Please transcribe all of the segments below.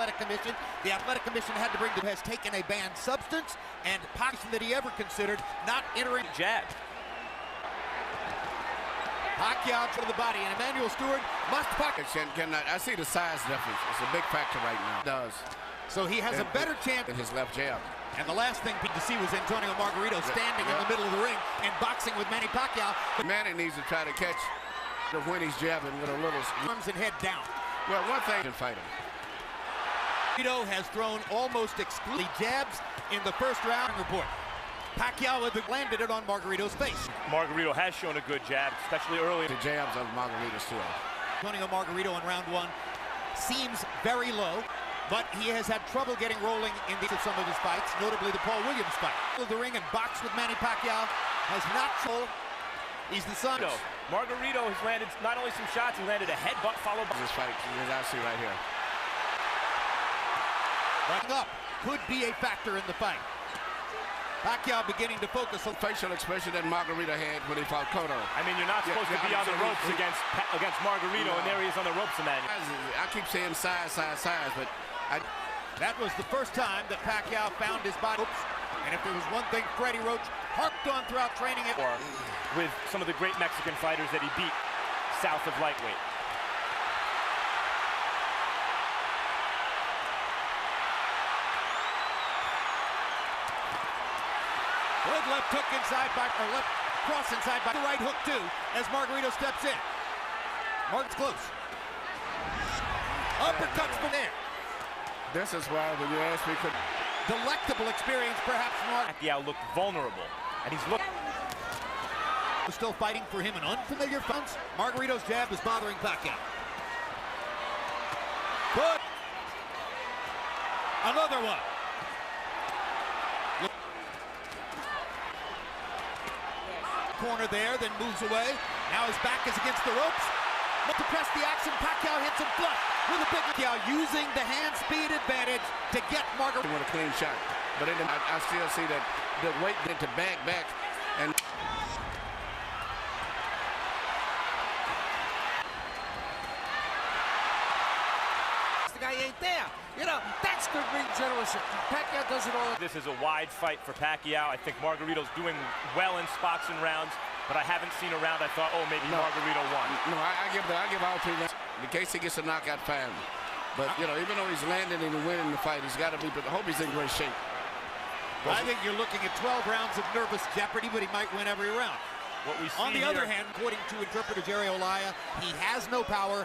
Athletic Commission. The Athletic Commission had to bring has taken a banned substance and Pacquiao that he ever considered not entering jab. Pacquiao to the body, and Emmanuel Stewart must pocket. I see the size difference. It's a big factor right now. It does. So he has a better chance in his left jab. And the last thing to see was Antonio Margarito standing in the middle of the ring and boxing with Manny Pacquiao. But Manny needs to try to catch when he's jabbing with a little arms and head down. Well, one thing in fighting. Margarito has thrown almost exclusively jabs in the first round report. Pacquiao landed it on Margarito's face. Margarito has shown a good jab, especially early. The jabs of Margarito's too. Antonio Margarito in round one seems very low, but he has had trouble getting rolling in some of his fights, notably the Paul Williams fight. The ring and box with Manny Pacquiao has not told. He's the son. Margarito has landed not only some shots, he landed a headbutt followed by this fight, as I see right here. Backing up could be a factor in the fight. Pacquiao beginning to focus on facial expression that Margarito had when he fought Cotto. I mean, you're not supposed to be on the ropes against Margarito, and there he is on the ropes, Emmanuel. I keep saying size, but that was the first time that Pacquiao found his body. And if there was one thing Freddie Roach harped on throughout training it, with some of the great Mexican fighters that he beat south of lightweight. Good left hook inside by, or left cross inside by the right hook too, as Margarito steps in. Mark's close. Uppercuts from there. This is why when you ask me, delectable experience perhaps for Pacquiao looked vulnerable, and he's still fighting for him in unfamiliar fronts. Margarito's jab is bothering Pacquiao. Good. Another one. Corner there, then moves away. Now his back is against the ropes. To press the action, Pacquiao hits him flush with a big Pacquiao using the hand speed advantage to get Margarito with a clean shot. But I still see that the weight to back and the guy ain't there. You know, that's good ring generalship. Pacquiao does it all. This is a wide fight for Pacquiao. I think Margarito's doing well in spots and rounds, but I haven't seen a round I thought, oh, maybe Margarito won. No, I give all three rounds. In case he gets a knockout, fine. But, you know, even though he's landing and winning the fight, he's got to be, but I hope he's in great shape. I think you're looking at 12 rounds of nervous jeopardy, but he might win every round. What we see on the other hand, according to interpreter Jerry Olaya, he has no power,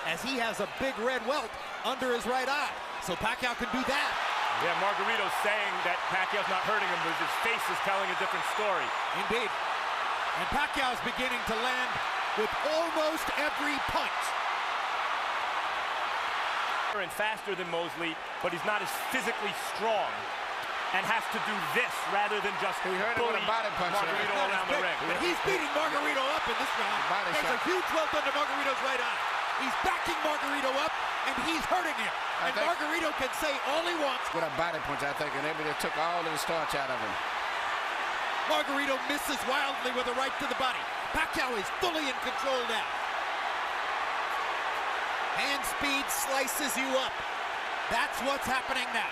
as he has a big red welt under his right eye. So Pacquiao can do that. Yeah, Margarito's saying that Pacquiao's not hurting him, but his face is telling a different story. Indeed. And Pacquiao's beginning to land with almost every punch. And faster than Mosley, but he's not as physically strong and has to do this rather than just bully Margarito around the ring. But he's beating Margarito up in this round. There's a huge welt under Margarito's right eye. He's backing Margarito up, and he's hurting him. And Margarito can say all he wants. With a body punch, I think, and they took all of the starch out of him. Margarito misses wildly with a right to the body. Pacquiao is fully in control now. Hand speed slices you up. That's what's happening now.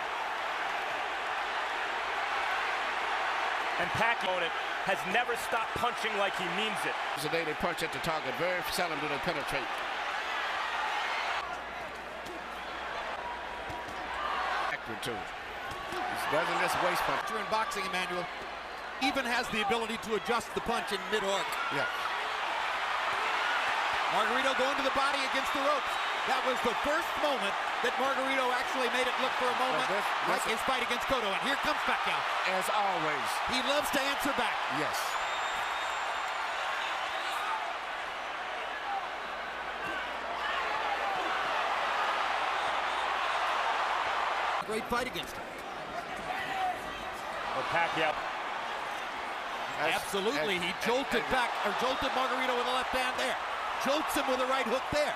And Pacquiao has never stopped punching like he means it. Today they punch at the target. Very seldom do they penetrate. Too. He doesn't just waist punch. In boxing, Emmanuel even has the ability to adjust the punch in mid-arc. Yeah. Margarito going to the body against the ropes. That was the first moment that Margarito actually made it look for a moment like his fight against Cotto. And here comes Pacquiao. As always. He loves to answer back. Yes. Great fight against him. Well, Pacquiao. Absolutely, he jolted Margarito with the left hand there. Jolts him with a right hook there.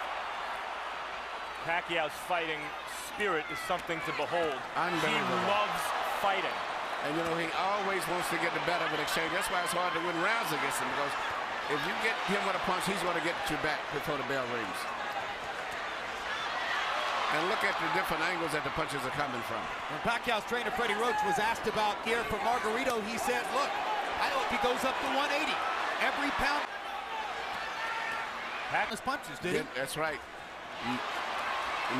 Pacquiao's fighting spirit is something to behold. He loves fighting. And you know, he always wants to get the better of an exchange. That's why it's hard to win rounds against him, because if you get him with a punch, he's going to get you back before the bell rings. And look at the different angles that the punches are coming from. When Pacquiao's trainer, Freddie Roach, was asked about gear for Margarito, he said, look, I hope he goes up to 180. Every pound. His punches, did he? That's right.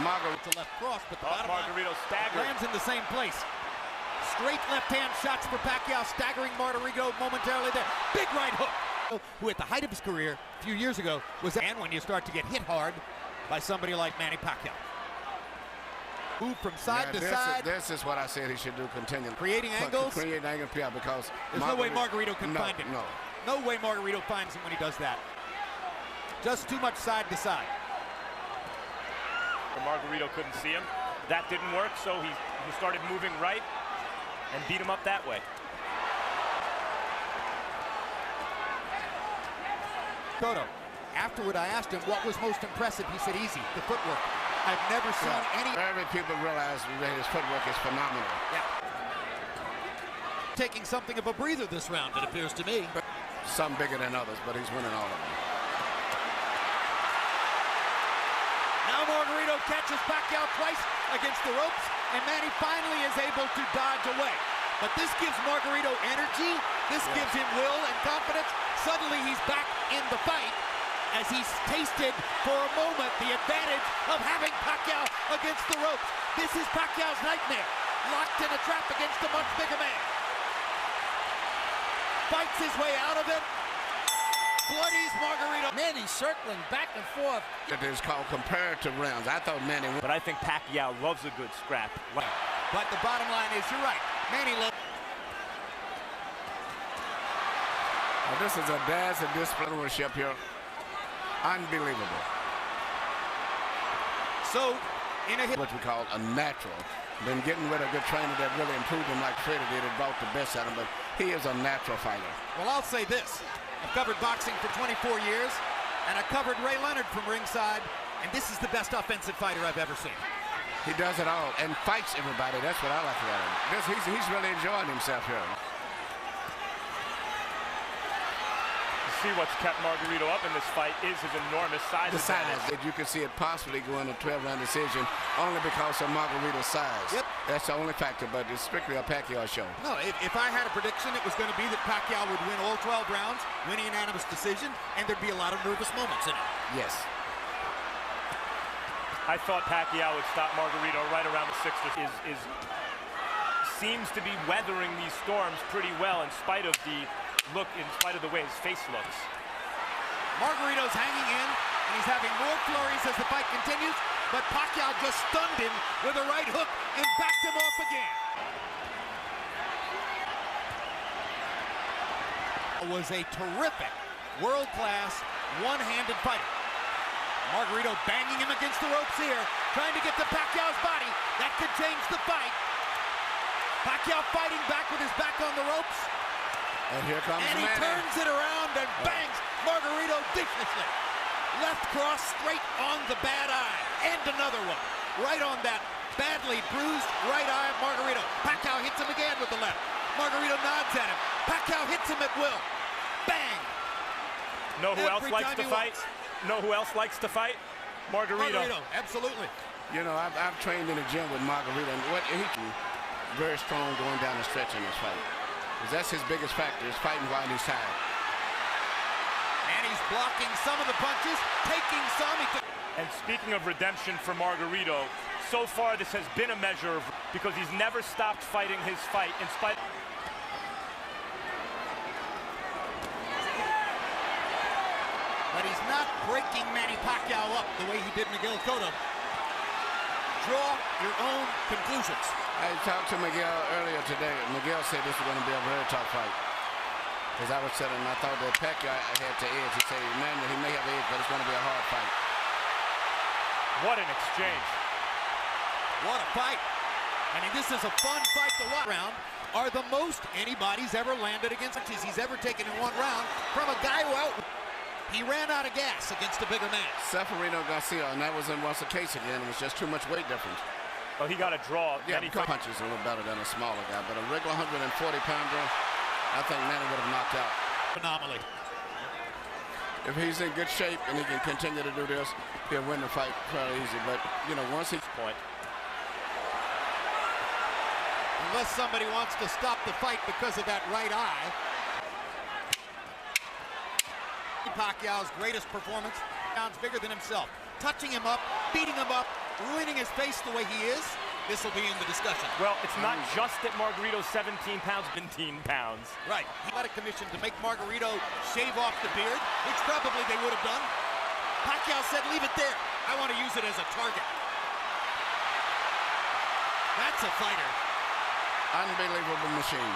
Margarito left cross, but the bottom Margarito staggered. lands in the same place. Straight left-hand shots for Pacquiao, staggering Margarito momentarily there. Big right hook. Who at the height of his career a few years ago was, and when you start to get hit hard by somebody like Manny Pacquiao. Move from side to side. This is what I said he should do, continue. Creating angles? Creating angles, yeah, because there's no way Margarito can find him. No way Margarito finds him when he does that. Just too much side to side. Margarito couldn't see him. That didn't work, so he started moving right and beat him up that way. Cotto, afterward I asked him what was most impressive. He said easy, the footwork. I've never seen any. Very people realize that his footwork is phenomenal. Yeah. Taking something of a breather this round, it appears to me. Some bigger than others, but he's winning all of them. Now Margarito catches Pacquiao twice against the ropes, and Manny finally is able to dodge away. But this gives Margarito energy, this gives him will and confidence. Suddenly he's back in the fight as he's tasted for a moment the advantage of having Pacquiao against the ropes. This is Pacquiao's nightmare, locked in a trap against a much bigger man. Fights his way out of it. Bloodies Margarito. Manny circling back and forth. It is called comparative rounds. I thought Manny won. But I think Pacquiao loves a good scrap. But the bottom line is, you're right, Manny loves. This is a dash and disciplinership here. Unbelievable. So, in a hit. What we call a natural. Been getting with a good trainer that really improved him like Freddie did. It brought the best out of him, but he is a natural fighter. Well, I'll say this. I've covered boxing for 24 years, and I covered Ray Leonard from ringside, and this is the best offensive fighter I've ever seen. He does it all and fights everybody. That's what I like about him. He's really enjoying himself here. See what's kept Margarito up in this fight is his enormous size. The size that you can see it possibly going to 12-round decision only because of Margarito's size. Yep. That's the only factor, but it's strictly a Pacquiao show. No, if I had a prediction, it was going to be that Pacquiao would win all 12 rounds, win a unanimous decision, and there'd be a lot of nervous moments in it. Yes. I thought Pacquiao would stop Margarito right around the 6th. Seems to be weathering these storms pretty well in spite of the way his face looks. Margarito's hanging in, and he's having more flurries as the fight continues, but Pacquiao just stunned him with a right hook and backed him off again. It was a terrific, world-class, one-handed fighter. Margarito banging him against the ropes here, trying to get to Pacquiao's body. That could change the fight. Pacquiao fighting back with his back on the ropes. And here comes Manny. And he turns it around and bangs Margarito viciously. Left cross straight on the bad eye. And another one. Right on that badly bruised right eye of Margarito. Pacquiao hits him again with the left. Margarito nods at him. Pacquiao hits him at will. Bang! Know who else likes to fight? Know who else likes to fight? Margarito. Absolutely. You know, I've trained in the gym with Margarito, and what he can very strong going down the stretch in this fight. Because that's his biggest factor, is fighting while he's tired. And he's blocking some of the punches, taking some. And speaking of redemption for Margarito, so far this has been a measure of, because he's never stopped fighting his fight in spite. But he's not breaking Manny Pacquiao up the way he did Miguel Cotto. Draw your own conclusions. I talked to Miguel earlier today. Miguel said this was going to be a very tough fight. As I was telling him, I thought that Pacquiao had to edge. He said, man, he may have edge, but it's going to be a hard fight. What an exchange. What a fight. I mean, this is a fun fight to watch. Round are the most anybody's ever landed against he's ever taken in one round from a guy who he ran out of gas against a bigger man. Seferino Garcia, and that wasn't once a case again. It was just too much weight difference. Well, he got a draw. Yeah, he punches a little better than a smaller guy, but a regular 140-pounder, I think Manny would have knocked out. Anomaly. If he's in good shape and he can continue to do this, he'll win the fight fairly easy. But, you know, once he point. Unless somebody wants to stop the fight because of that right eye. Pacquiao's greatest performance. Sounds bigger than himself. Touching him up, beating him up, ruining his face the way he is. This will be in the discussion. Well, it's not just that Margarito's 17 pounds, 17 pounds. Right. He got a commission to make Margarito shave off the beard, which probably they would have done. Pacquiao said, leave it there. I want to use it as a target. That's a fighter. Unbelievable machine.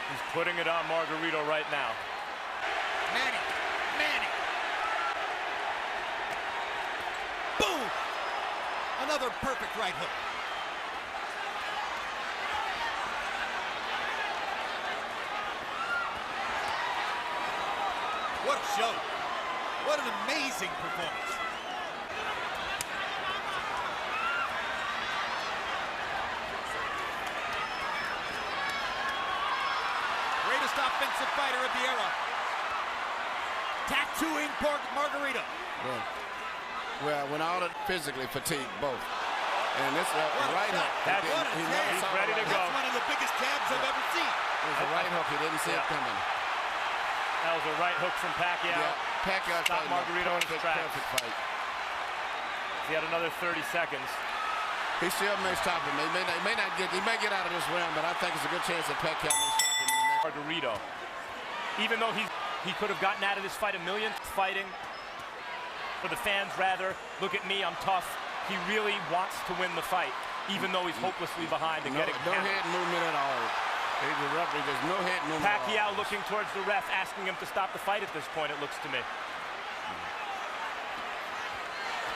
He's putting it on Margarito right now. Manny. Boom! Another perfect right hook. What a show. What an amazing performance. Greatest offensive fighter of the era. Tattooing Margarito. Well, when all the physically fatigued both. And this right hook. He's ready to go. That's one of the biggest jabs I've ever seen. It was a right hook. He didn't see it coming. That was a right hook from Pacquiao. Yeah, Pacquiao stopped Margarito in his tracks. Perfect fight. He had another 30 seconds. He still may stop him. He may get out of this round, but I think it's a good chance that Pacquiao may stop him in the next. Margarito. Even though he could have gotten out of this fight a millionth fighting. For the fans, rather, look at me, I'm tough. He really wants to win the fight, even though he's hopelessly behind and getting no head movement at all. He's a referee, there's no head movement. Pacquiao looking towards the ref, asking him to stop the fight at this point, it looks to me.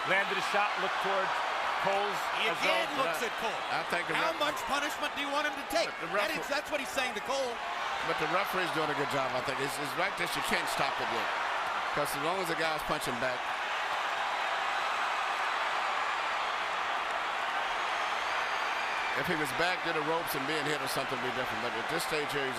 Landed a shot, looked towards Cole's. He again looks at Cole. I think how much punishment do you want him to take? That's what he's saying to Cole. But the referee's doing a good job, I think. It's like this, you can't stop it yet. Because as long as the guy's punching back. If he was back to the ropes and being hit or something, would be different. But at this stage here, he's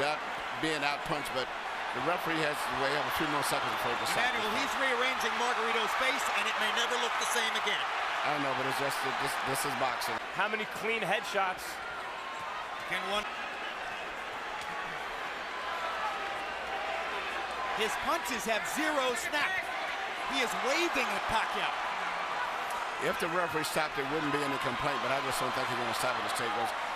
being out punched. But the referee has to have a few more seconds before he decides. Emmanuel, he's rearranging Margarito's face, and it may never look the same again. I know, but it's just this is boxing. How many clean headshots? Can one? His punches have zero snap. He is waving at Pacquiao. If the referee stopped, there wouldn't be any complaint, but I just don't think he's going to stop at this stage.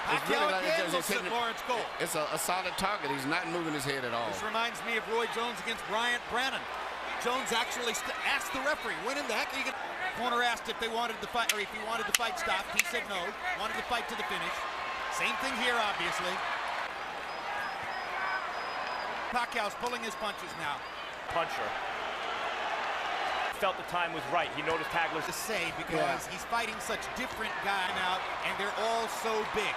Pacquiao again looks at Lawrence Cole. It's a solid target. He's not moving his head at all. This reminds me of Roy Jones against Bryant Brannon. Jones actually asked the referee, when in the heck are you going to... Corner asked if they wanted the fight, or if he wanted the fight stopped. He said no, wanted the fight to the finish. Same thing here, obviously. Pacquiao's pulling his punches now. Puncher. Felt the time was right. He noticed Hagler's to say because he's fighting such different guys now, and they're all so big.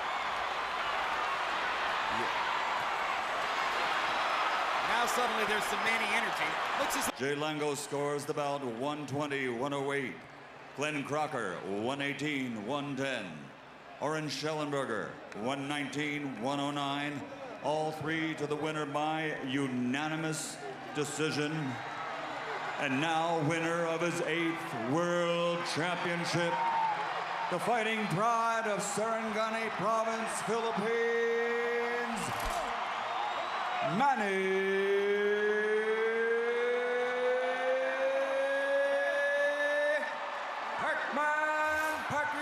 Now suddenly there's some Manny energy. Jay Lango scores the bout 120-108. Glenn Crocker 118-110. Orange Schellenberger 119-109. All three to the winner by unanimous decision. And now winner of his 8th World Championship, the fighting pride of Sarangani Province, Philippines, Manny Pacquiao.